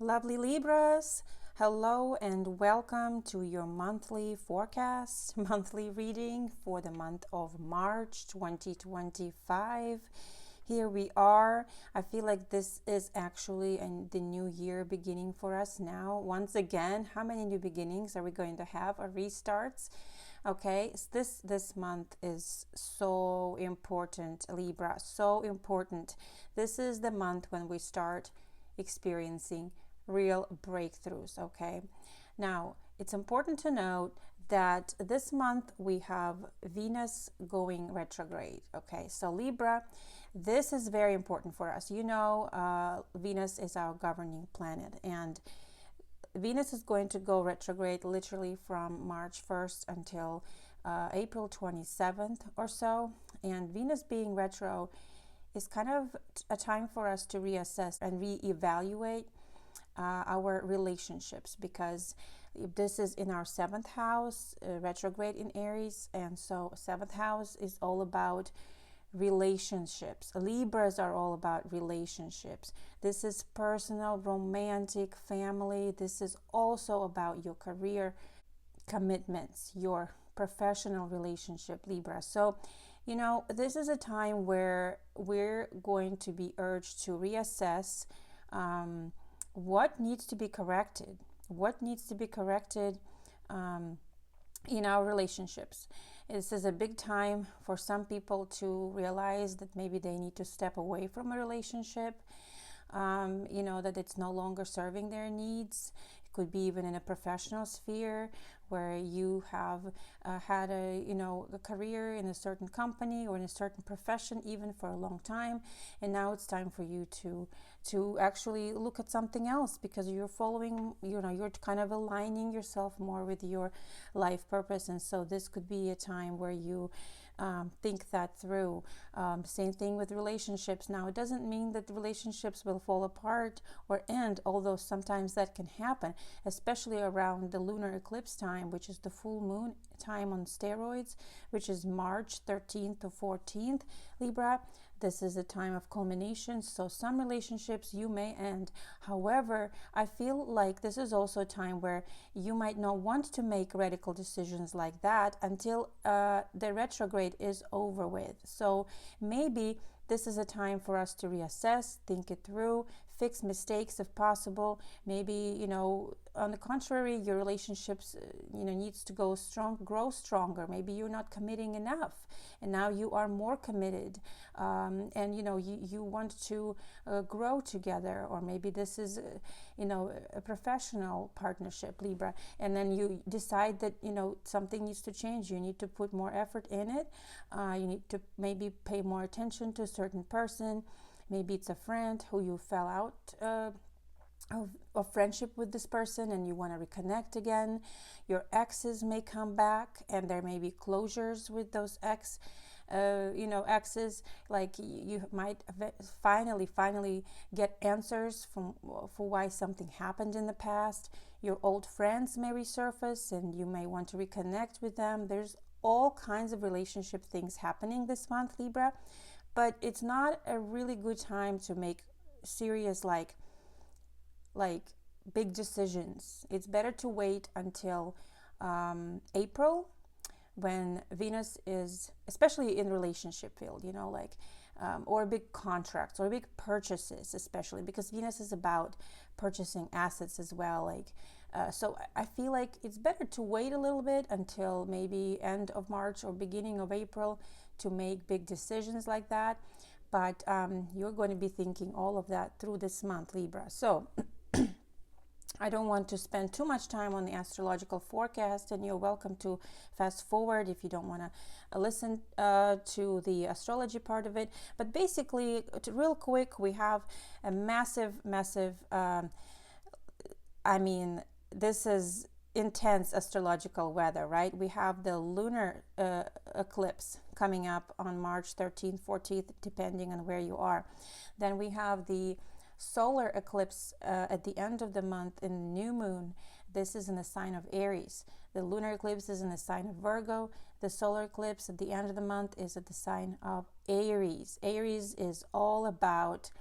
Lovely Libras, hello and welcome to your monthly forecast, monthly reading for the month of March 2025. Here we are. I feel like this is actually the new year beginning for us now. Once again, how many new beginnings are we going to have, or restarts? Okay, so this month is so important, Libra, so important. This is the month when we start experiencing real breakthroughs. Okay, now it's important to note that this month we have Venus going retrograde. Okay, so Libra, this is very important for us. Venus is our governing planet, and Venus is going to go retrograde literally from March 1st until April 27th or so. And Venus being retro is kind of a time for us to reassess and reevaluate our relationships, because this is in our 7th house, retrograde in Aries, and so 7th house is all about relationships. Libras are all about relationships. This is personal, romantic, family. This is also about your career commitments, your professional relationship, Libra. So this is a time where we're going to be urged to reassess what needs to be corrected, in our relationships. This is a big time for some people to realize that maybe they need to step away from a relationship, that it's no longer serving their needs. It could be even in a professional sphere where you have had a career in a certain company or in a certain profession even for a long time, and now it's time for you to actually look at something else, because you're following, you're kind of aligning yourself more with your life purpose. And so this could be a time where you think that through. Same thing with relationships. Now, it doesn't mean that the relationships will fall apart or end, although sometimes that can happen, especially around the lunar eclipse time, which is the full moon time on steroids, which is March 13th to 14th, Libra. This is a time of culmination, so some relationships you may end. However, I feel like this is also a time where you might not want to make radical decisions like that until the retrograde is over with. So maybe this is a time for us to reassess, think it through, fix mistakes if possible. Maybe, on the contrary, your relationships, needs to grow stronger. Maybe you're not committing enough, and now you are more committed, and you want to grow together. Or maybe this is, a professional partnership, Libra, and then you decide that, something needs to change. You need to put more effort in it. You need to maybe pay more attention to a certain person. Maybe it's a friend who you fell out of friendship with this person and you want to reconnect again. Your exes may come back, and there may be closures with those exes. Like you might finally get answers for why something happened in the past. Your old friends may resurface and you may want to reconnect with them. There's all kinds of relationship things happening this month, Libra, but it's not a really good time to make serious like big decisions. It's better to wait until April, when Venus is, especially in relationship field, or big contracts or big purchases, especially because Venus is about purchasing assets as well. So I feel like it's better to wait a little bit until maybe end of March or beginning of April to make big decisions like that. But you're going to be thinking all of that through this month, Libra. So I don't want to spend too much time on the astrological forecast, and you're welcome to fast forward if you don't want to listen to the astrology part of it. But basically, real quick, we have a massive, this is intense astrological weather, right? We have the lunar eclipse coming up on March 13th, 14th, depending on where you are. Then we have the solar eclipse at the end of the month in the new moon. This is in the sign of Aries. The lunar eclipse is in the sign of Virgo. The solar eclipse at the end of the month is at the sign of Aries. Aries is all about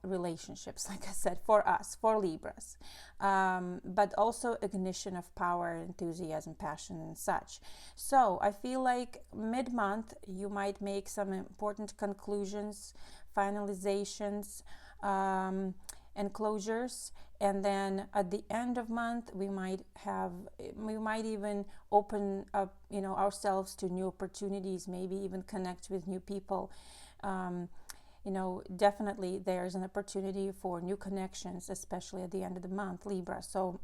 relationships, like I said, for us, for Libras, but also ignition of power, enthusiasm, passion, and such. So I feel like mid-month you might make some important conclusions, finalizations, and closures, and then at the end of month we might even open up ourselves to new opportunities, maybe even connect with new people. Definitely there's an opportunity for new connections, especially at the end of the month, Libra. So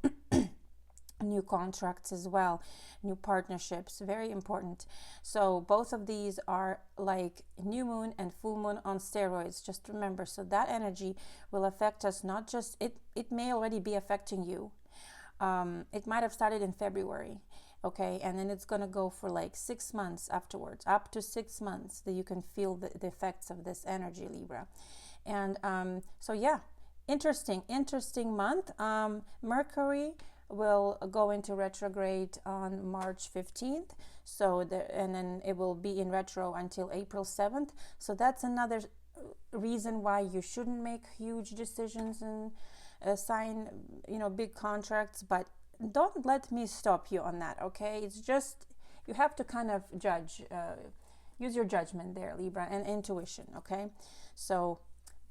new contracts as well, new partnerships, very important. So both of these are like new moon and full moon on steroids, just remember. So that energy will affect us, not just it may already be affecting you. It might have started in February, okay, and then it's gonna go for like 6 months afterwards, up to 6 months, that you can feel the effects of this energy, Libra. And so yeah, interesting month. Mercury will go into retrograde on March 15th, and then it will be in retro until April 7th. So that's another reason why you shouldn't make huge decisions and sign big contracts, but don't let me stop you on that, okay? It's just you have to kind of judge, use your judgment there, Libra, and intuition, okay? So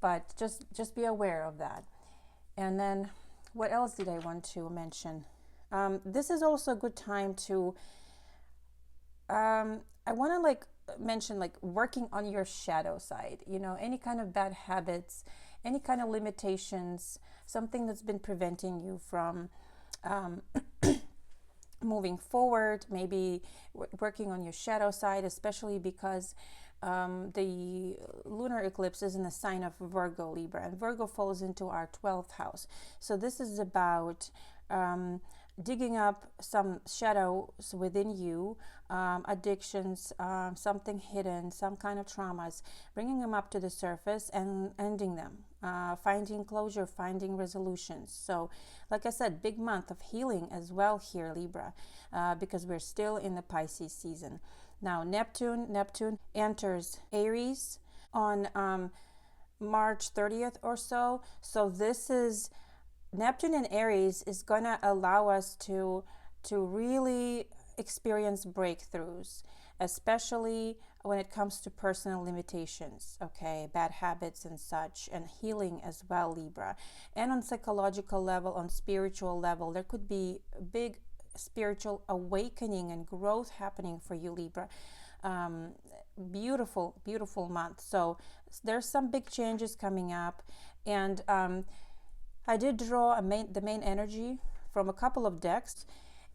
but just be aware of that. And then what else did I want to mention? This is also a good time to I want to mention working on your shadow side, any kind of bad habits, any kind of limitations, something that's been preventing you from moving forward, maybe working on your shadow side, especially because the lunar eclipse is in the sign of Virgo, Libra, and Virgo falls into our 12th house. So this is about digging up some shadows within you, addictions, something hidden, some kind of traumas, bringing them up to the surface and ending them, finding closure, finding resolutions. So like I said, big month of healing as well here, Libra, because we're still in the Pisces season. Now Neptune enters Aries on March 30th or so. So this is Neptune in Aries is going to allow us to really experience breakthroughs, especially when it comes to personal limitations, okay, bad habits and such, and healing as well, Libra. And on psychological level, on spiritual level, there could be big spiritual awakening and growth happening for you, Libra. Beautiful month. So there's some big changes coming up, and I did draw the main energy from a couple of decks,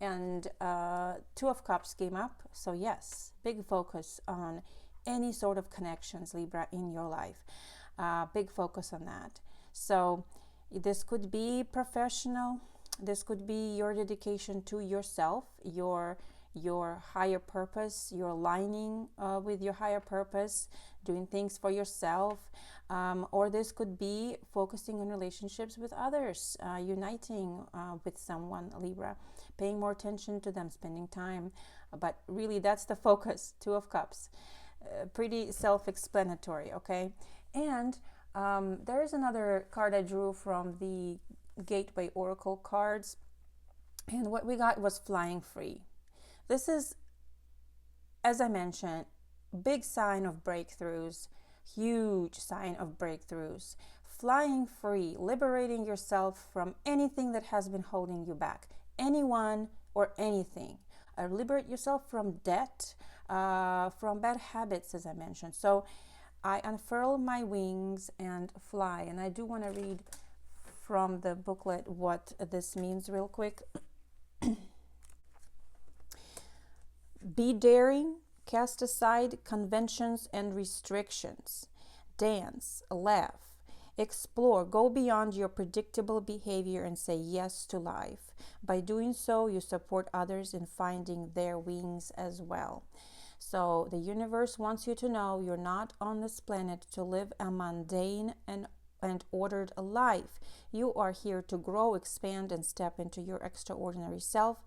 and Two of Cups came up. So yes, big focus on any sort of connections, Libra, in your life. Big focus on that. So this could be professional. This could be your dedication to yourself, your higher purpose, your aligning with your higher purpose, doing things for yourself, or this could be focusing on relationships with others, uniting with someone, Libra, paying more attention to them, spending time. But really, that's the focus. Two of Cups, pretty self-explanatory, okay? And there is another card I drew from the Gateway Oracle cards, and what we got was flying free. This is, as I mentioned, big sign of breakthroughs, huge sign of breakthroughs. Flying free, liberating yourself from anything that has been holding you back, anyone or anything. Liberate yourself from debt, from bad habits, as I mentioned. So I unfurl my wings and fly, and I do want to read from the booklet what this means real quick. Be daring, cast aside conventions and restrictions. Dance, laugh, explore, go beyond your predictable behavior and say yes to life. By doing so, you support others in finding their wings as well. So the universe wants you to know you're not on this planet to live a mundane and ordered life. You are here to grow, expand, and step into your extraordinary self.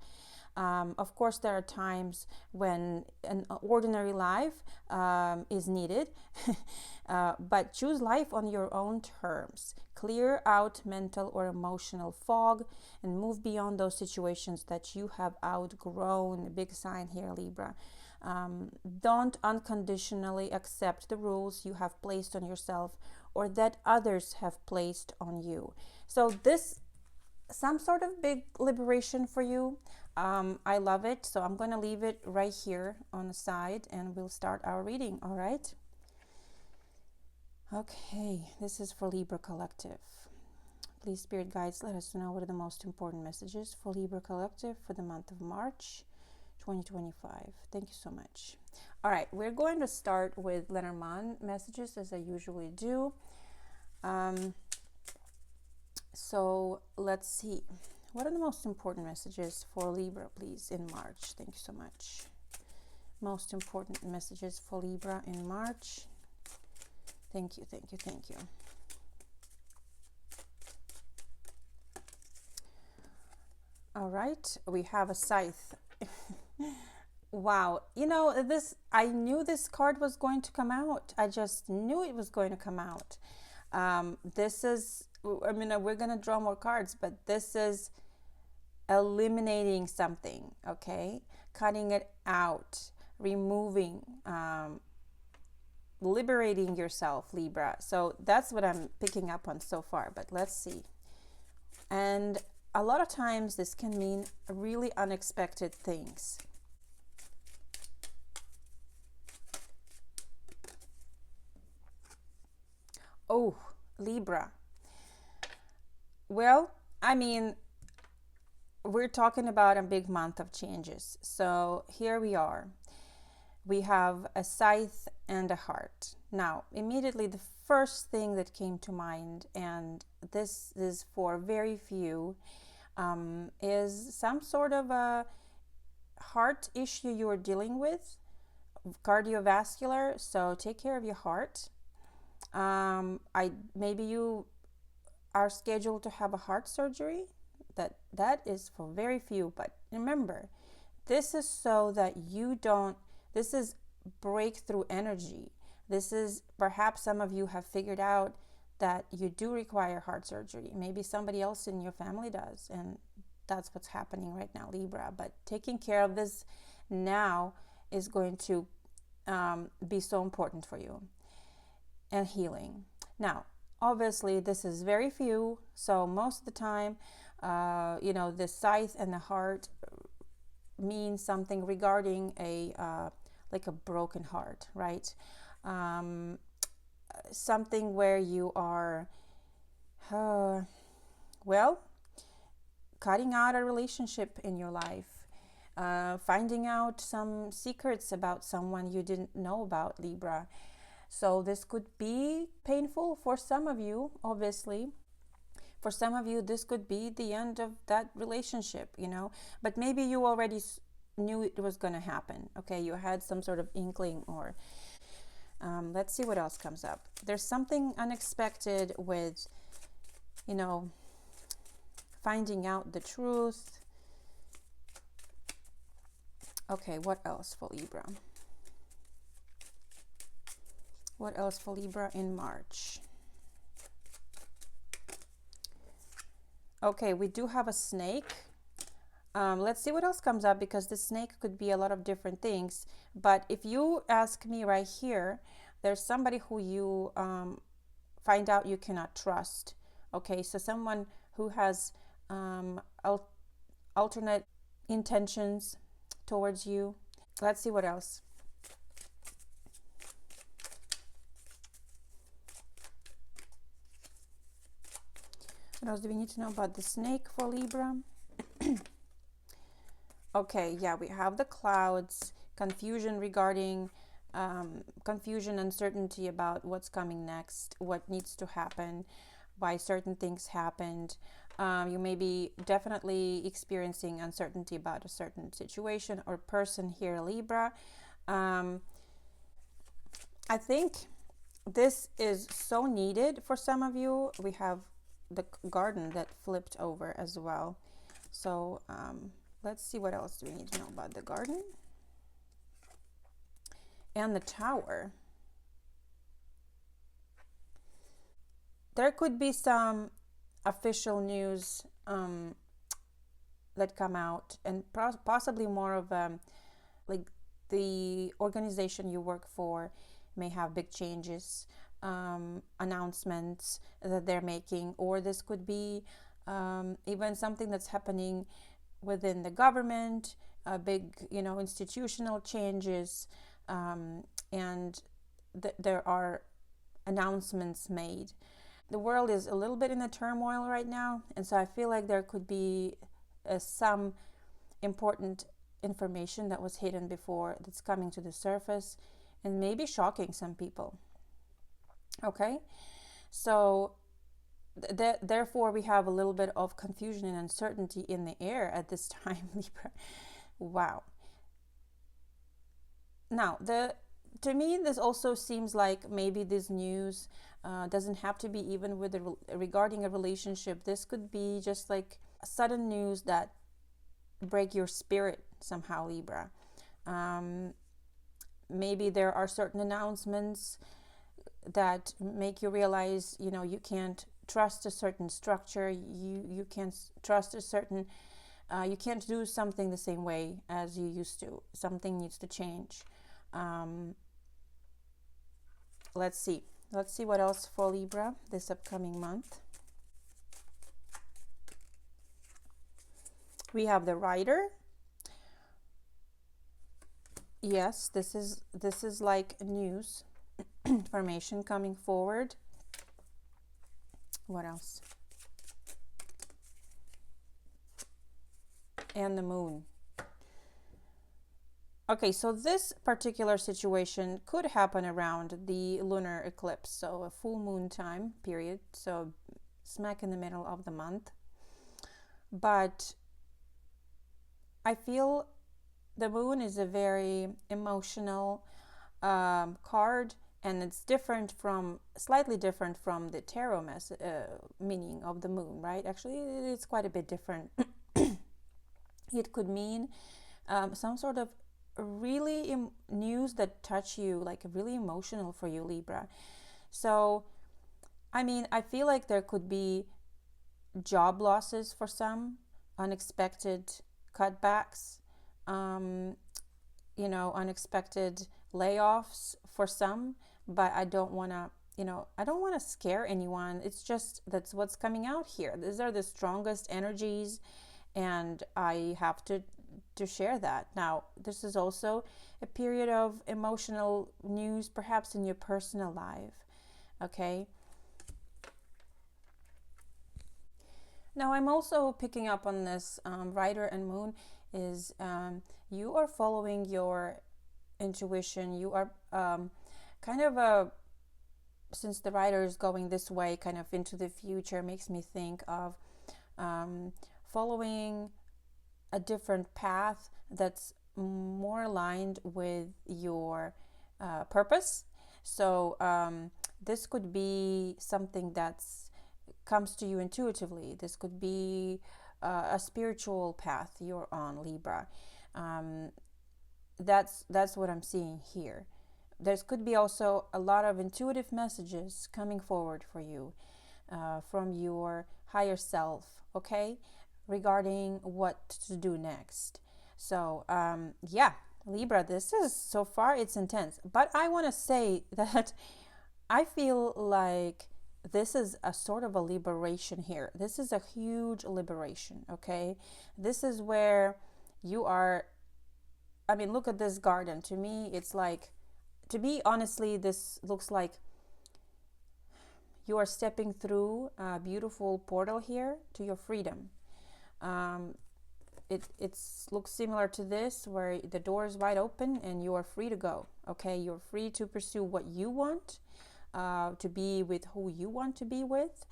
Of course, there are times when an ordinary life is needed, but choose life on your own terms. Clear out mental or emotional fog and move beyond those situations that you have outgrown. Big sign here, Libra. Don't unconditionally accept the rules you have placed on yourself or that others have placed on you. So this, some sort of big liberation for you. I love it. So I'm going to leave it right here on the side and we'll start our reading. All right. Okay, this is for Libra Collective. Please, Spirit Guides, let us know what are the most important messages for Libra Collective for the month of March 2025. Thank you so much. All right, we're going to start with Lenormand messages as I usually do. So let's see. What are the most important messages for Libra, please, in March? Thank you so much. Most important messages for Libra in March. Thank you, thank you, thank you. All right, we have a scythe. Wow, you know, this, I knew this card was going to come out. I just knew it was going to come out. This is, I mean, we're going to draw more cards, but this is eliminating something, okay? Cutting it out, removing, liberating yourself, Libra. So that's what I'm picking up on so far, but let's see. And a lot of times this can mean really unexpected things. Oh, Libra. Well, I mean, we're talking about a big month of changes. So here we are. We have a scythe and a heart. Now, immediately the first thing that came to mind, and this is for very few, is some sort of a heart issue you are dealing with, cardiovascular. So take care of your heart. Maybe you are scheduled to have a heart surgery. That is for very few, but remember, this is so that you don't, this is breakthrough energy. This is, perhaps some of you have figured out that you do require heart surgery. Maybe somebody else in your family does, and that's what's happening right now, Libra. But taking care of this now is going to be so important for you. And healing. Now, obviously, this is very few, so most of the time, you know, the scythe and the heart means something regarding a like a broken heart, right? Something where you are, well, cutting out a relationship in your life, finding out some secrets about someone you didn't know about, Libra. So this could be painful for some of you, obviously. For some of you, this could be the end of that relationship, you know, but maybe you already knew it was going to happen. Okay, you had some sort of inkling, or let's see what else comes up. There's something unexpected with, you know, finding out the truth. Okay, what else for Libra? What else for Libra in March? Okay, we do have a snake. Let's see what else comes up, because the snake could be a lot of different things. But if you ask me right here, there's somebody who you find out you cannot trust. Okay, so someone who has alternate intentions towards you. Let's see what else. What else do we need to know about the snake for Libra? Okay, yeah, we have the clouds, confusion regarding, confusion, uncertainty about what's coming next, what needs to happen, why certain things happened. You may be definitely experiencing uncertainty about a certain situation or person here, Libra. I think this is so needed for some of you. We have the garden that flipped over as well. So Let's see what else do we need to know about the garden. And the Tower. There could be some official news that come out, and possibly more of like the organization you work for may have big changes, announcements that they're making, or this could be even something that's happening within the government, big, institutional changes, and there are announcements made. The world is a little bit in a turmoil right now, and so I feel like there could be some important information that was hidden before that's coming to the surface and maybe shocking some people. Okay, so therefore we have a little bit of confusion and uncertainty in the air at this time, Libra. Wow. Now, to me, this also seems like maybe this news doesn't have to be even regarding a relationship. This could be just like sudden news that break your spirit somehow, Libra. Maybe there are certain announcements that make you realize, you can't trust a certain structure. You can't trust a certain. You can't do something the same way as you used to. Something needs to change. Let's see what else for Libra this upcoming month. We have the Rider. Yes, this is like news information coming forward. What else? And the Moon. Okay, so this particular situation could happen around the lunar eclipse, so a full moon time period, so smack in the middle of the month. But I feel the Moon is a very emotional card, and it's slightly different from the tarot meaning of the Moon, right? Actually, it's quite a bit different. It could mean some sort of really news that touch you, like really emotional for you, Libra. So, I feel like there could be job losses for some, unexpected cutbacks, unexpected layoffs for some, but I don't want to scare anyone. It's just that's what's coming out here. These are the strongest energies, and I have to share that. Now, this is also a period of emotional news, perhaps in your personal life. Okay. Now, I'm also picking up on this Rider and Moon is you are following your intuition. You are kind of since the Rider is going this way, kind of into the future, makes me think of following a different path that's more aligned with your purpose. So this could be something that's comes to you intuitively. This could be a spiritual path you're on, Libra. That's what I'm seeing here. There could be also a lot of intuitive messages coming forward for you from your higher self, okay, regarding what to do next. So Libra, this is, so far it's intense, but I want to say that I feel like this is a sort of a liberation here. This is a huge liberation, okay? This is where you are, look at this garden. To me, it's like, to me, honestly, this looks like you are stepping through a beautiful portal here to your freedom. It looks similar to this, where the door is wide open and you are free to go. Okay, you're free to pursue what you want, to be with who you want to be with.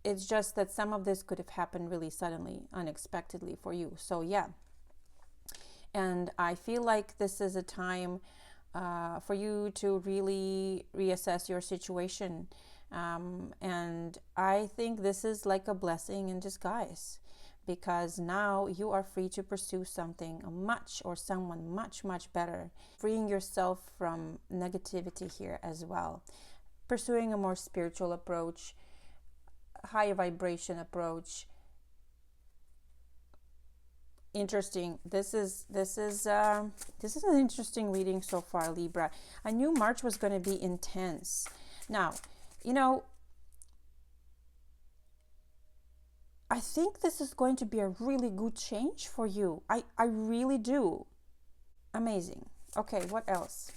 It's just that some of this could have happened really suddenly, unexpectedly for you. So yeah, and I feel like this is a time for you to really reassess your situation. And I think this is like a blessing in disguise, because now you are free to pursue something much or someone much, much better, freeing yourself from negativity here as well, pursuing a more spiritual approach, higher vibration approach. Interesting. This is an interesting reading so far, Libra. I knew March was going to be intense. Now, you know, I think this is going to be a really good change for you. I really do. Amazing. Okay, what else?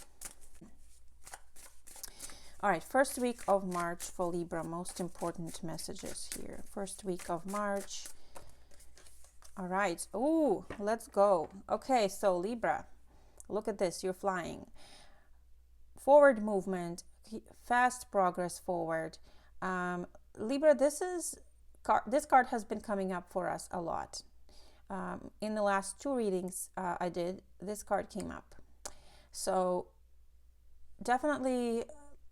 All right, first week of March for Libra, most important messages here. First week of March. All right. Oh, let's go. Okay, so Libra, look at this. You're flying. Forward movement, fast progress forward. Libra, this card has been coming up for us a lot. In the last two readings I did, this card came up. So definitely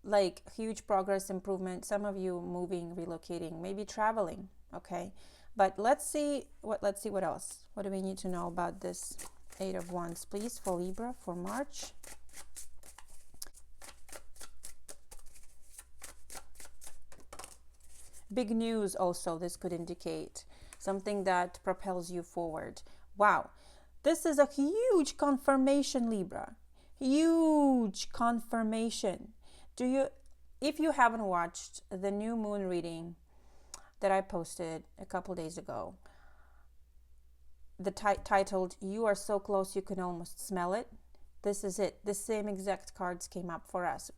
like huge progress, improvement. Some of you moving, relocating, maybe traveling. Okay, but let's see what else. What do we need to know about this Eight of Wands, please, for Libra for March? Big news also, this could indicate something that propels you forward. Wow, this is a huge confirmation, Libra. Huge confirmation. If you haven't watched the new moon reading that I posted a couple days ago, titled "You Are So Close You Can Almost Smell It," this is it. The same exact cards came up for us.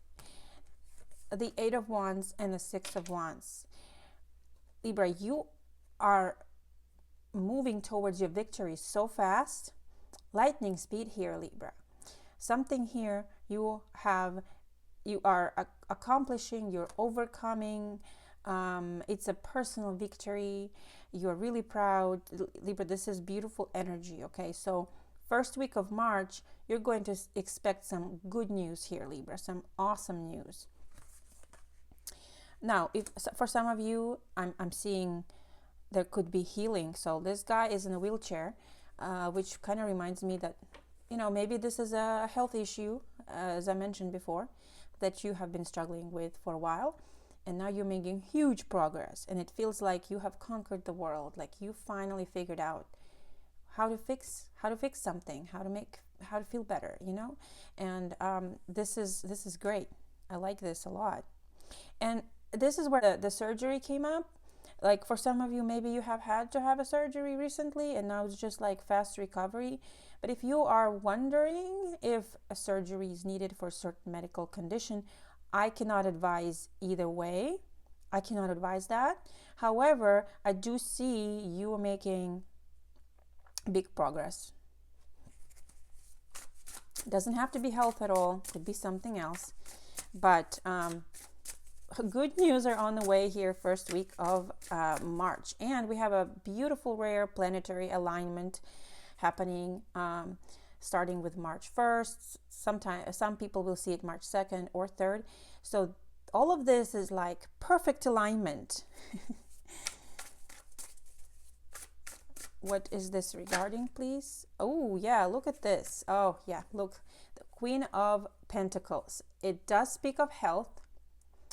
The Eight of Wands and the Six of Wands. Libra, you are moving towards your victory so fast. Lightning speed here, Libra. Something here you are accomplishing, you're overcoming. It's a personal victory. You're really proud. Libra, this is beautiful energy, okay? So first week of March, you're going to expect some good news here, Libra, some awesome news. Now, if for some of you, I'm seeing there could be healing. So this guy is in a wheelchair, which kind of reminds me that, you know, maybe this is a health issue, as I mentioned before, that you have been struggling with for a while, and now you're making huge progress, and it feels like you have conquered the world, like you finally figured out how to fix something, how to feel better, you know. And this is great. I like this a lot. And this is where the surgery came up. Like for some of you, maybe you have had to have a surgery recently and now it's just like fast recovery. But if you are wondering if a surgery is needed for a certain medical condition, I cannot advise either way. I cannot advise that. However, I do see you making big progress. It doesn't have to be health at all. It could be something else. But good news are on the way here first week of March, and we have a beautiful rare planetary alignment happening starting with March 1st. Some people will see it March 2nd or 3rd. So all of this is like perfect alignment. What is this regarding, please? Oh yeah, look at this. Oh yeah, look, the Queen of Pentacles. It does speak of health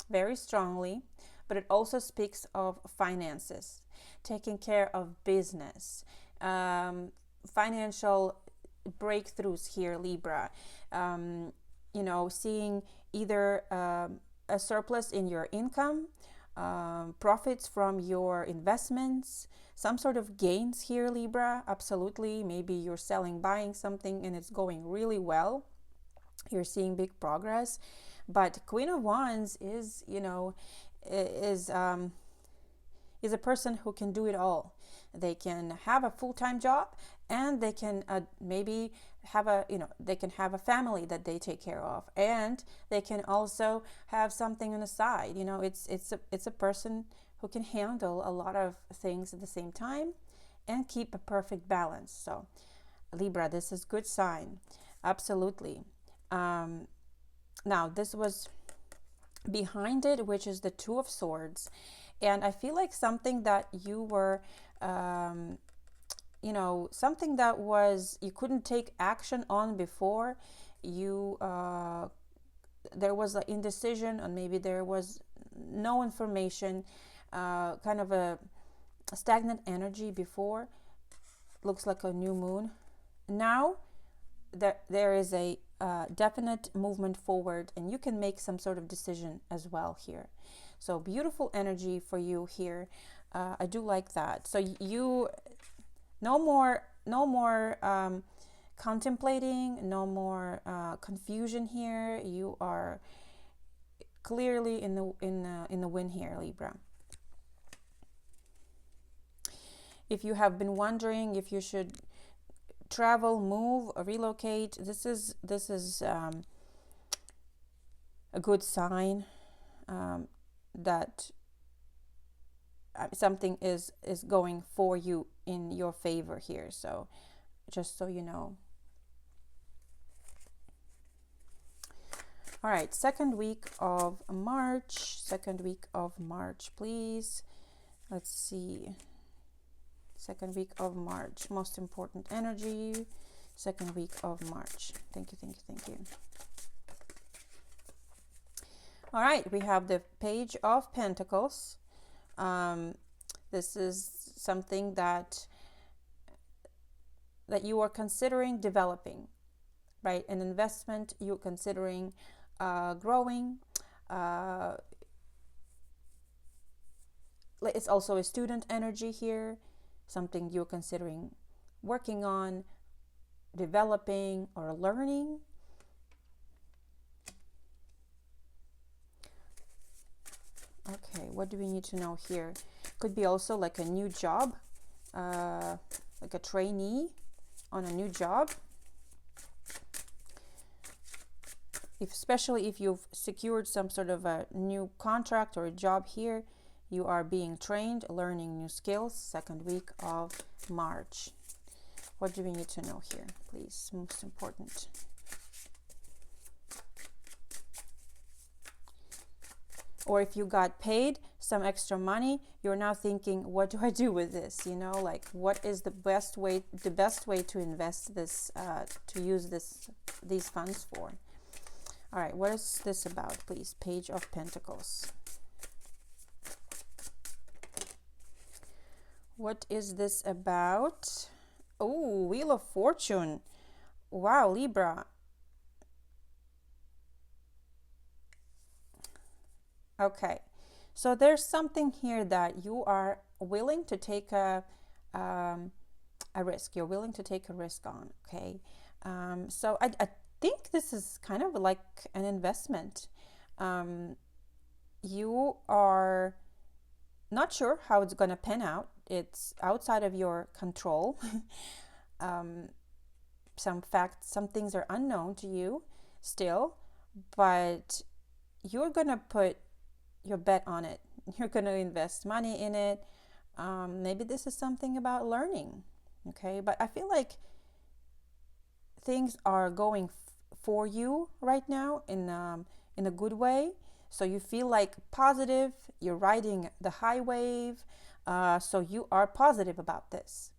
very strongly, but it also speaks of finances, taking care of business, financial breakthroughs here, Libra. You know, seeing either a surplus in your income, profits from your investments, some sort of gains here, Libra. Absolutely. Maybe you're buying something and it's going really well. You're seeing big progress. But Queen of Wands is, you know, is a person who can do it all. They can have a full-time job, and they can maybe have they can have a family that they take care of, and they can also have something on the side. You know, it's a person who can handle a lot of things at the same time and keep a perfect balance. So Libra, this is good sign. Absolutely. Now, this was behind it, which is the Two of Swords. And I feel like something that you were something that was you couldn't take action on before. There was an indecision, and maybe there was no information, kind of a stagnant energy before. Looks like a new moon. Now there is a definite movement forward, and you can make some sort of decision as well here. So beautiful energy for you here. I do like that. So you no more contemplating, no more confusion here. You are clearly in the win here, Libra. If you have been wondering if you should travel, move, or relocate, this is a good sign that something is going for you in your favor here. So just so you know. All right, second week of March, please. Let's see. Second week of March, most important energy. Second week of March. Thank you. All right, we have the Page of Pentacles. This is something that you are considering developing, right? An investment you're considering growing. It's also a student energy here, something you're considering working on, developing, or learning. Okay, what do we need to know here? Could be also like a new job, like a trainee on a new job. Especially if you've secured some sort of a new contract or a job here, you are being trained, learning new skills. Second week of March. What do we need to know here, please? Most important. Or if you got paid some extra money, you're now thinking, what do I do with this? Like what is the best way to invest this, to use these funds for? All right, what is this about, please? Page of Pentacles. What is this about? Oh, Wheel of Fortune. Wow, Libra. Okay, so there's something here that you are willing to take a risk. You're willing to take a risk on, okay? So I think this is kind of like an investment. You are not sure how it's going to pan out. It's outside of your control. Some things are unknown to you still, but you're going to put your bet on it. You're going to invest money in it. Maybe this is something about learning, okay? But I feel like things are going for you right now in a good way. So you feel like positive. You're riding the high wave. So you are positive about this.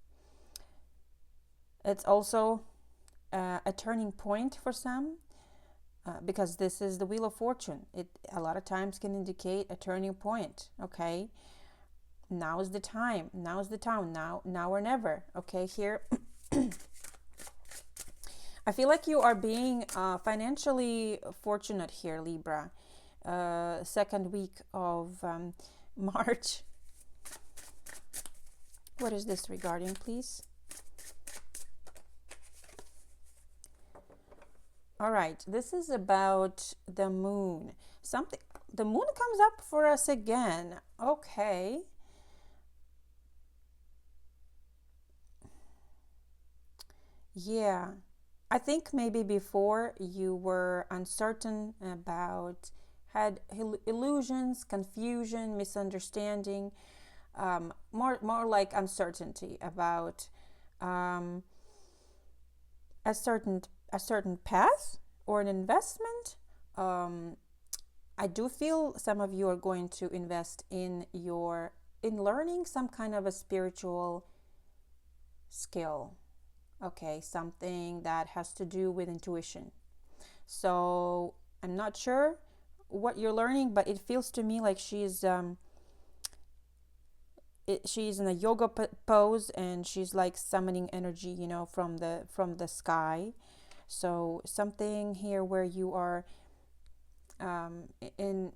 It's also a turning point for some. Because this is the Wheel of Fortune. It a lot of times can indicate a turning point, okay? Now is the time. Now or never, okay? Here, I feel like you are being financially fortunate here, Libra. Second week of March. What is this regarding, please? All right, this is about the moon. The moon comes up for us again. Okay. Yeah. I think maybe before you were uncertain about, had illusions, confusion, misunderstanding, more like uncertainty about a certain path or an investment. I do feel some of you are going to invest in learning some kind of a spiritual skill, okay, something that has to do with intuition. So I'm not sure what you're learning, but it feels to me like she's in a yoga pose, and she's like summoning energy, you know, from the sky. So something here where you are in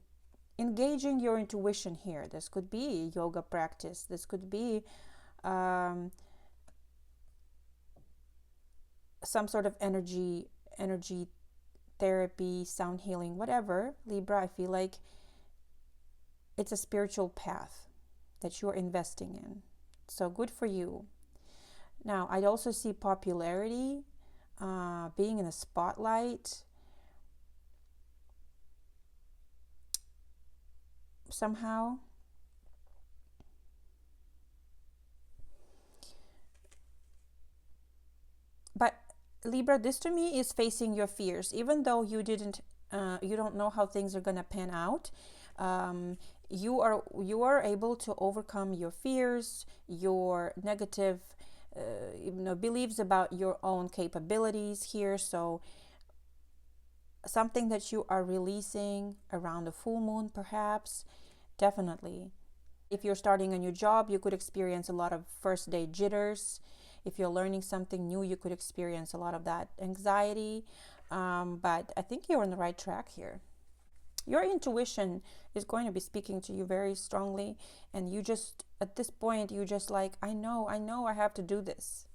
engaging your intuition here. This could be a yoga practice. This could be some sort of energy therapy, sound healing, whatever. Libra, I feel like it's a spiritual path that you're investing in. So good for you. Now, I'd also see popularity, being in the spotlight somehow. But Libra, this to me is facing your fears, even though you don't know how things are gonna pan out. You are able to overcome your fears, your negative, beliefs about your own capabilities here. So something that you are releasing around the full moon, perhaps, definitely. If you're starting a new job, you could experience a lot of first day jitters. If you're learning something new, you could experience a lot of that anxiety. But I think you're on the right track here. Your intuition is going to be speaking to you very strongly, and you just, at this point, you just like, I know I have to do this.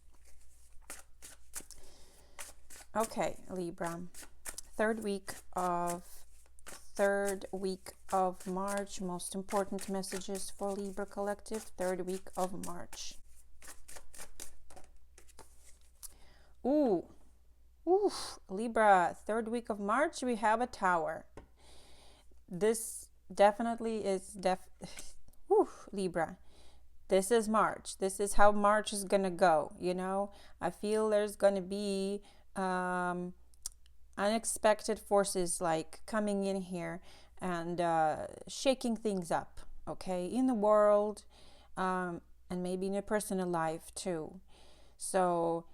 Okay, Libra. Third week of March. Most important messages for Libra Collective. Third week of March. Libra, third week of March, we have a Tower. This definitely is Libra. This is March. This is how March is gonna go. You know, I feel there's gonna be unexpected forces like coming in here and shaking things up, okay, in the world, and maybe in your personal life too. So,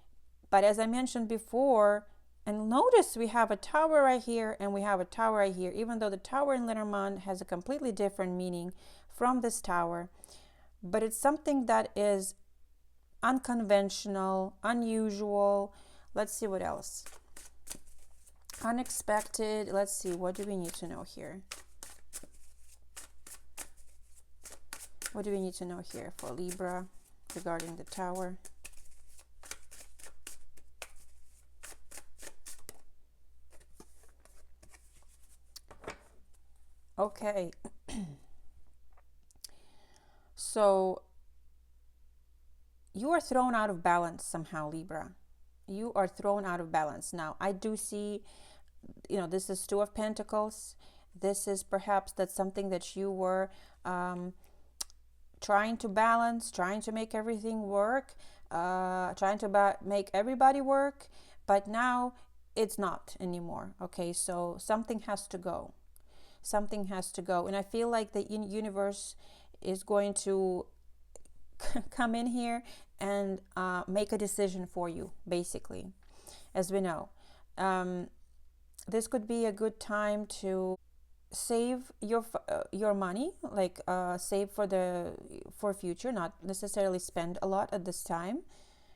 but as I mentioned before, and notice we have a Tower right here and we have a Tower right here, even though the Tower in Lenormand has a completely different meaning from this Tower, but it's something that is unconventional, unusual. Let's see what else. Unexpected. Let's see, what do we need to know here? What do we need to know here for Libra regarding the Tower? Okay. So you are thrown out of balance somehow, Libra. You are thrown out of balance. Now, I do see, this is Two of Pentacles. This is perhaps that's something that you were trying to balance, trying to make everything work, trying to make everybody work, but now it's not anymore. Okay, so something has to go. Something has to go. And I feel like the universe is going to come in here and make a decision for you, basically. As we know, this could be a good time to save your money, like save for future, not necessarily spend a lot at this time,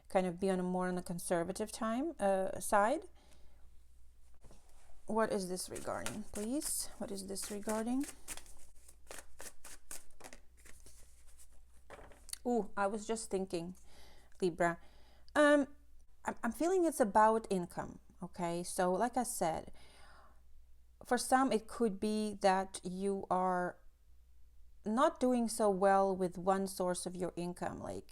kind of be on a more on the conservative time side. What is this regarding, please? What is this regarding? I was just thinking, Libra. I'm feeling it's about income. Okay, so like I said, for some it could be that you are not doing so well with one source of your income. Like,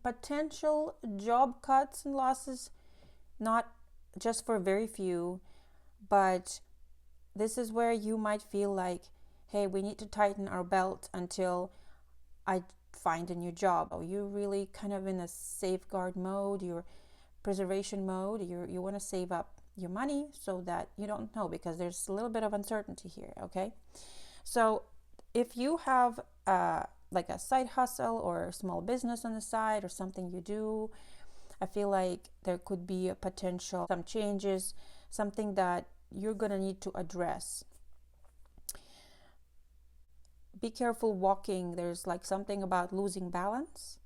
potential job cuts and losses, not just for very few, but this is where you might feel like, hey, we need to tighten our belt until I find a new job. Or you're really kind of in a safeguard mode, your preservation mode. You want to save up your money so that you don't know, because there's a little bit of uncertainty here. Okay, so if you have like a side hustle or a small business on the side or something you do. I feel like there could be a potential, some changes, something that you're going to need to address. Be careful walking. There's like something about losing balance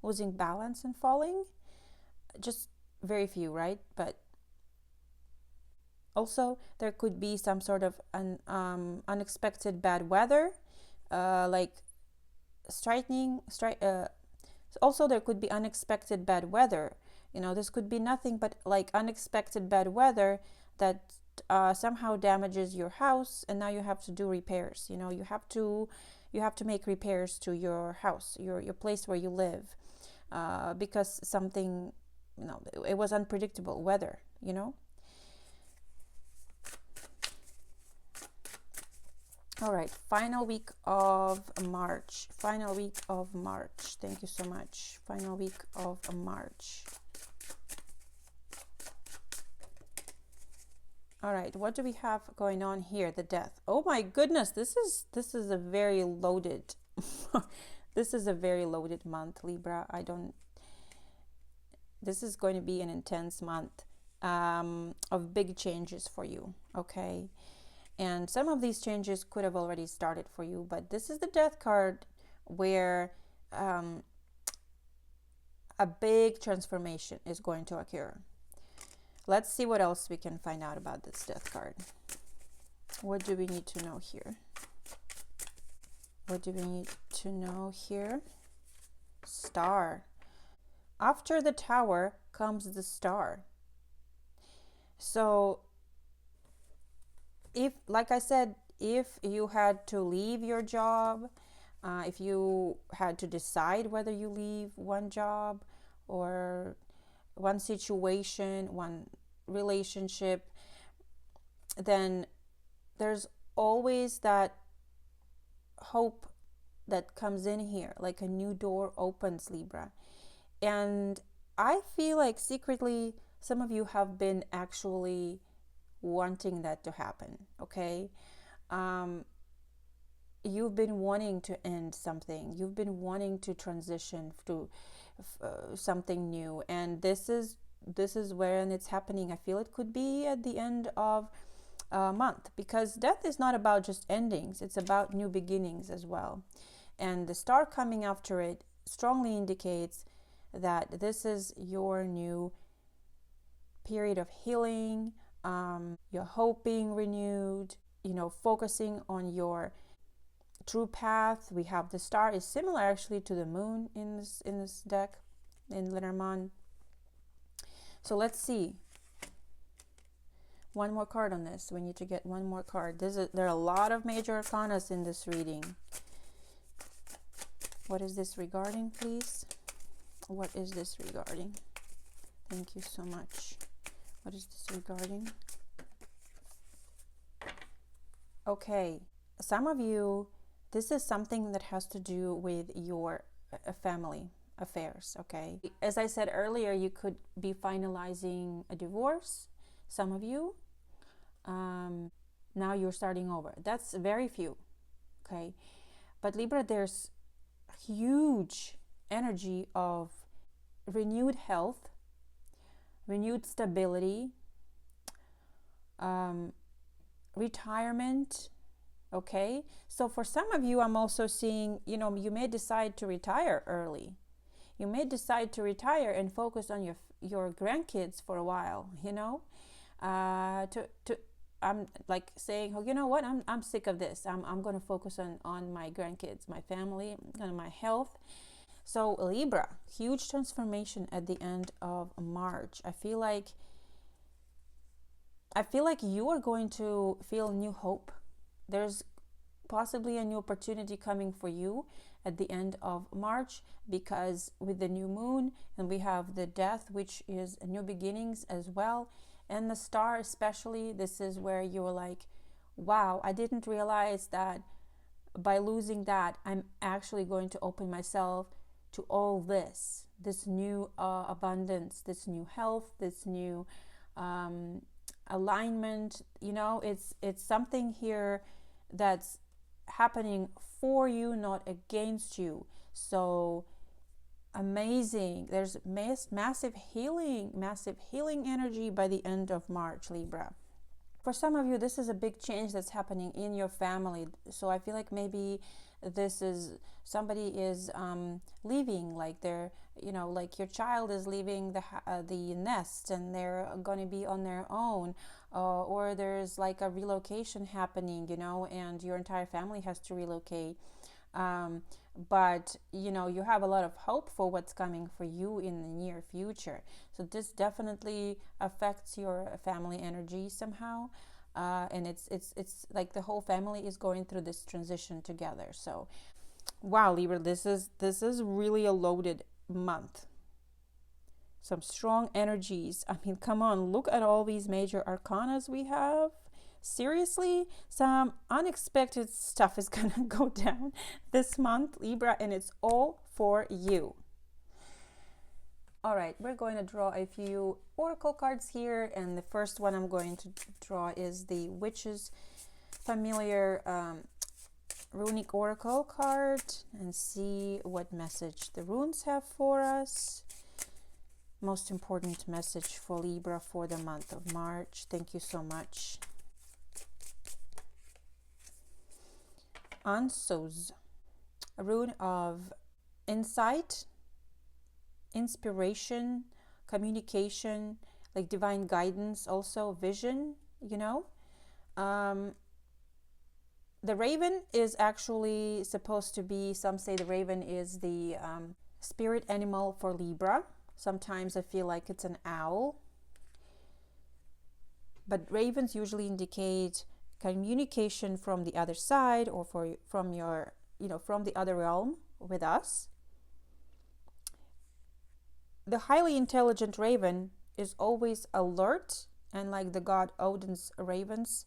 and falling. Just very few, right? But also there could be some sort of unexpected bad weather, like also there could be unexpected bad weather. This could be nothing but like unexpected bad weather that somehow damages your house, and now you have to do repairs. You have to make repairs to your house, your place where you live, because something, it was unpredictable weather. All right, final week of March. Thank you so much. Final week of March. All right, what do we have going on here? The death. Oh my goodness, this is a very loaded this is a very loaded month, Libra. This is going to be an intense month of big changes for you, okay? And some of these changes could have already started for you, but this is the death card where a big transformation is going to occur. Let's see what else we can find out about this death card. What do we need to know here? Star. After the Tower comes the Star. So if, like I said, if you had to leave your job, if you had to decide whether you leave one job or one situation, one relationship, then there's always that hope that comes in here, like a new door opens, Libra. And I feel like secretly some of you have been actually wanting that to happen, okay? You've been wanting to end something. You've been wanting to transition to something new, and this is when it's happening. I feel it could be at the end of a month, because death is not about just endings, it's about new beginnings as well. And the Star coming after it strongly indicates that this is your new period of healing. Your hope being renewed, focusing on your true path. We have the Star is similar actually to the Moon in this deck, in Lenormand. So let's see. One more card on this. We need to get one more card. There are a lot of major arcanas in this reading. What is this regarding, please? What is this regarding? Thank you so much. What is this regarding? Okay, some of you, this is something that has to do with your family affairs, okay? As I said earlier, you could be finalizing a divorce, some of you. Now you're starting over. That's very few, okay? But Libra, there's huge energy of renewed health, renewed stability, retirement, okay? So for some of you, I'm also seeing, you may decide to retire early. You may decide to retire and focus on your grandkids for a while, I'm like saying, oh, you know what, I'm sick of this. I'm going to focus on my grandkids, my family, and my health. So Libra, huge transformation at the end of March. I feel like you are going to feel new hope. There's possibly a new opportunity coming for you at the end of March, because with the new moon, and we have the death, which is new beginnings as well, and the Star especially, this is where you're like, wow, I didn't realize that by losing that, I'm actually going to open myself to all this new abundance, this new health, this new alignment. It's something here that's happening for you, not against you. So amazing. There's massive healing energy by the end of March, Libra. For some of you, this is a big change that's happening in your family. So I feel like maybe this is somebody is leaving, like they're, you know, like your child is leaving the nest and they're going to be on their own, or there's like a relocation happening, you know, and your entire family has to relocate. But you know, you have a lot of hope for what's coming for you in the near future. So this definitely affects your family energy somehow, and it's like the whole family is going through this transition together. So wow, Libra, this is really a loaded month. Some strong energies. I mean, come on, look at all these major arcanas we have. Seriously, some unexpected stuff is gonna go down this month, Libra, and it's all for you. All right, we're going to draw a few oracle cards here, and the first one I'm going to draw is the Witch's Familiar Runic Oracle card, and see what message the runes have for us. Most important message for Libra for the month of March. Thank you so much. Ansos, a rune of insight, inspiration, communication, like divine guidance, also vision, you know. The raven is actually supposed to be, some say the raven is the spirit animal for Libra. Sometimes I feel like it's an owl. But ravens usually indicate communication from the other side, or from your, you know, from the other realm with us. The highly intelligent raven is always alert, and like the god Odin's ravens,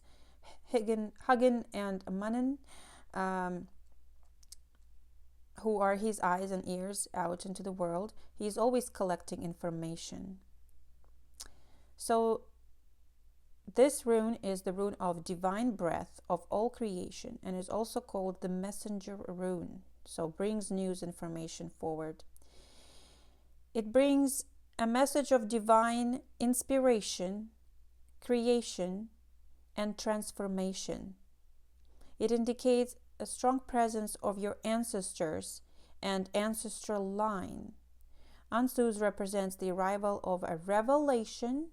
Hugin and Mannen, who are his eyes and ears out into the world, he's always collecting information. So this rune is the rune of divine breath of all creation, and is also called the messenger rune. So brings news, information forward. It brings a message of divine inspiration, creation, and transformation. It indicates a strong presence of your ancestors and ancestral line. Ansus represents the arrival of a revelation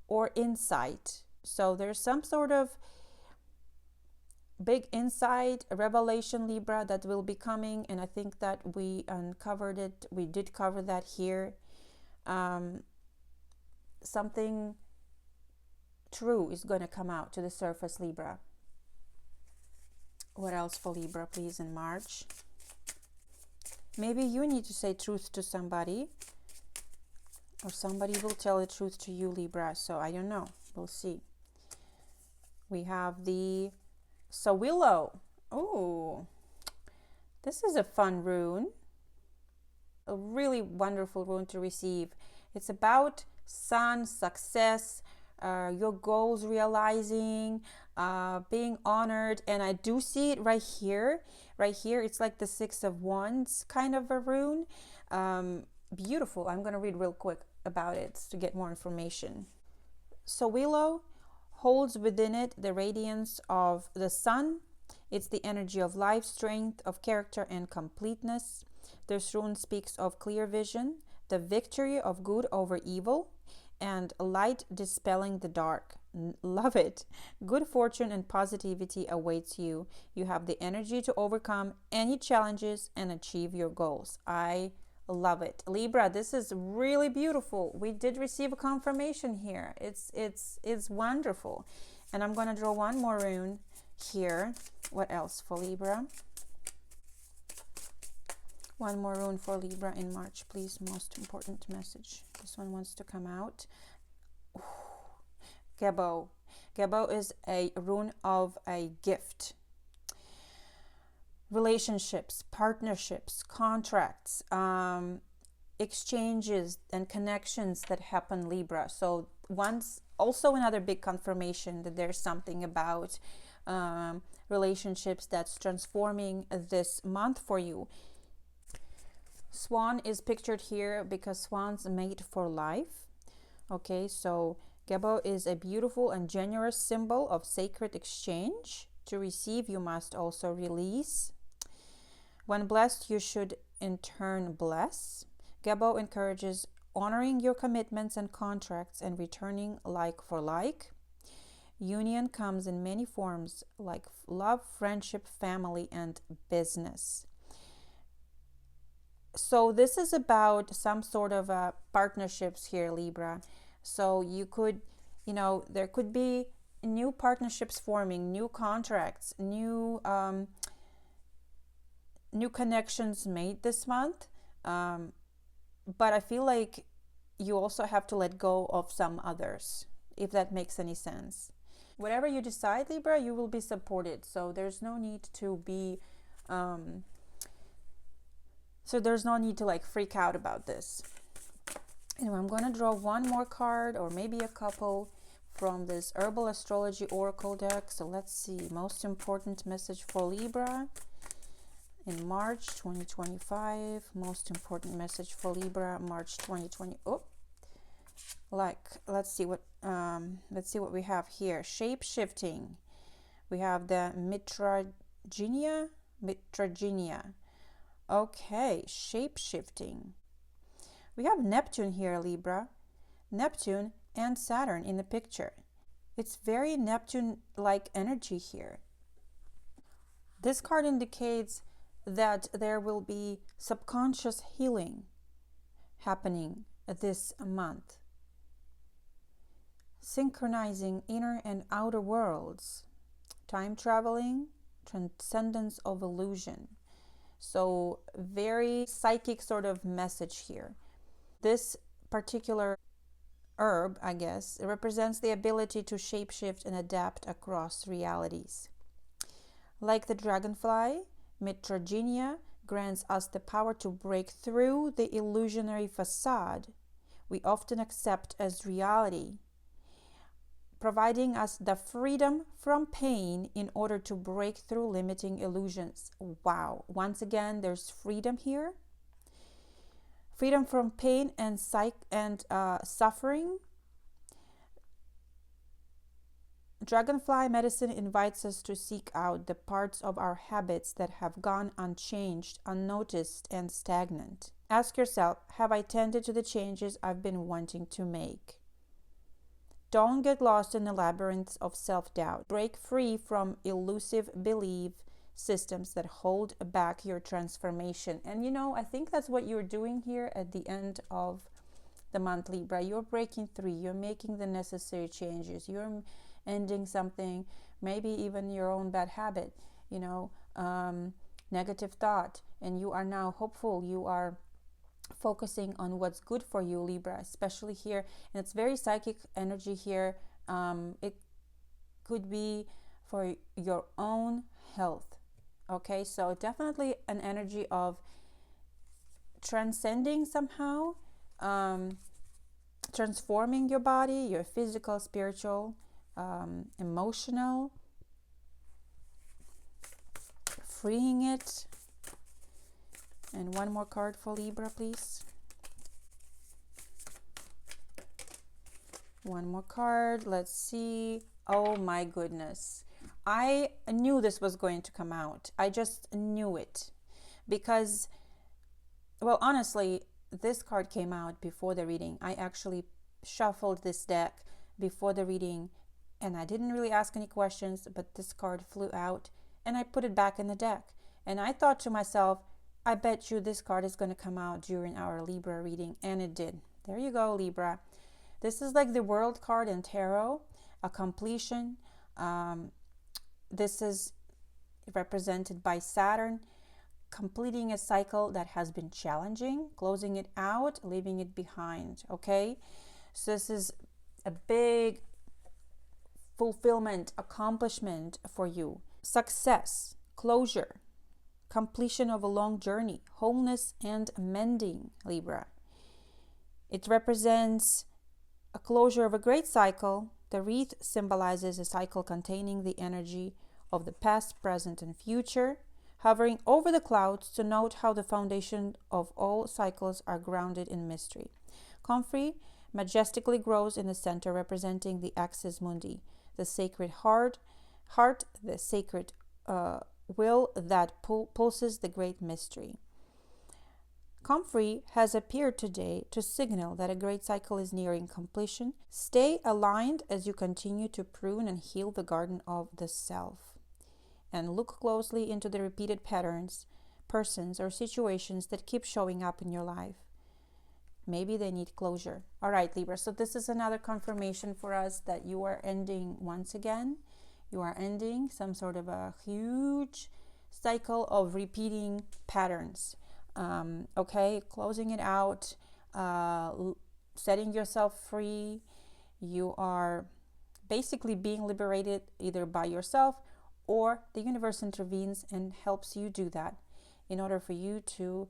or insight. So there's some sort of big insight, a revelation, Libra, that will be coming, and I think that we uncovered it. We did cover that here. Something true is going to come out to the surface, Libra. What else for Libra, please, in March? Maybe you need to say truth to somebody, or somebody will tell the truth to you, Libra. So I don't know. We'll see. We have the Sawillow. Oh, this is a fun rune. A really wonderful rune to receive. It's about sun, success, your goals realizing, being honored. And I do see it right here. Right here, it's like the Six of Wands kind of a rune. Beautiful. I'm going to read real quick about it to get more information. Sawillow holds within it the radiance of the sun. It's the energy of life, strength, of character, and completeness. This rune speaks of clear vision, the victory of good over evil, and light dispelling the dark. Love it. Good fortune and positivity awaits you. You have the energy to overcome any challenges and achieve your goals. I love it. Libra, this is really beautiful. We did receive a confirmation here. It's wonderful. And I'm going to draw one more rune here. What else for Libra? One more rune for Libra in March, please. Most important message. This one wants to come out. Ooh. Gebo. Gebo is a rune of a gift. Relationships, partnerships, contracts, exchanges and connections that happen, Libra. So once, also another big confirmation that there's something about relationships that's transforming this month for you. Swan is pictured here because swans mate for life. Okay, so Gebo is a beautiful and generous symbol of sacred exchange. To receive, you must also release. When blessed, you should in turn bless. Gebo encourages honoring your commitments and contracts and returning like for like. Union comes in many forms like love, friendship, family, and business. So this is about some sort of partnerships here, Libra. So you could, there could be new partnerships forming, new contracts, new connections made this month. But I feel like you also have to let go of some others, if that makes any sense. Whatever you decide, Libra, you will be supported. So there's no need to be, like freak out about this. Anyway, I'm going to draw one more card or maybe a couple from this Herbal Astrology Oracle deck. So let's see, most important message for Libra in March 2025. Most important message for Libra, March 2020. Let's see what we have here. Shape shifting. We have the Mitragenia. Okay, shape shifting. We have Neptune here, Libra. Neptune and Saturn in the picture. It's very Neptune-like energy here. This card indicates that there will be subconscious healing happening this month. Synchronizing inner and outer worlds. Time traveling, transcendence of illusion. So very psychic sort of message here. This particular herb, I guess, it represents the ability to shapeshift and adapt across realities. Like the dragonfly, Mitragenia grants us the power to break through the illusionary facade we often accept as reality, providing us the freedom from pain in order to break through limiting illusions. Wow. Once again, there's freedom here. Freedom from pain and suffering. Dragonfly medicine invites us to seek out the parts of our habits that have gone unchanged, unnoticed, and stagnant. Ask yourself, have I tended to the changes I've been wanting to make? Don't get lost in the labyrinths of self-doubt. Break free from elusive belief systems that hold back your transformation. And I think that's what you're doing here at the end of the month, Libra. You're breaking free. You're making the necessary changes. You're ending something, maybe even your own bad habit, negative thought. And you are now hopeful. You are focusing on what's good for you, Libra, especially here. And it's very psychic energy here. It could be for your own health. Okay, so definitely an energy of transcending somehow, transforming your body, your physical, spiritual, emotional, freeing it. And one more card for Libra, please. One more card. Let's see. Oh my goodness. I knew this was going to come out. I just knew it. Because, well, honestly, this card came out before the reading. I actually shuffled this deck before the reading, and I didn't really ask any questions, but this card flew out, and I put it back in the deck. And I thought to myself, I bet you this card is going to come out during our Libra reading, and it did. There you go, Libra. This is like the World card in Tarot, a completion. This is represented by Saturn, completing a cycle that has been challenging, closing it out, leaving it behind, okay? So this is a big fulfillment, accomplishment for you. Success, closure, completion of a long journey, wholeness and mending, Libra. It represents a closure of a great cycle. The wreath symbolizes a cycle containing the energy of the past, present, and future, hovering over the clouds to note how the foundation of all cycles are grounded in mystery. Comfrey majestically grows in the center, representing the axis mundi, the sacred heart, the sacred will that pulses the great mystery. Comfrey has appeared today to signal that a great cycle is nearing completion. Stay aligned as you continue to prune and heal the garden of the self. And look closely into the repeated patterns, persons, or situations that keep showing up in your life. Maybe they need closure. All right, Libra. So this is another confirmation for us that you are ending once again. You are ending some sort of a huge cycle of repeating patterns. Okay, closing it out, setting yourself free. You are basically being liberated either by yourself or the universe intervenes and helps you do that in order for you to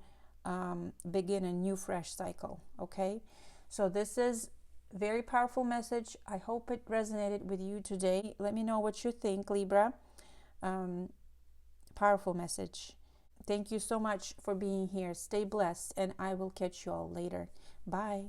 begin a new fresh cycle. Okay, so this is a very powerful message. I hope it resonated with you today. Let me know what you think, Libra. Powerful message. Thank you so much for being here. Stay blessed, and I will catch you all later. Bye.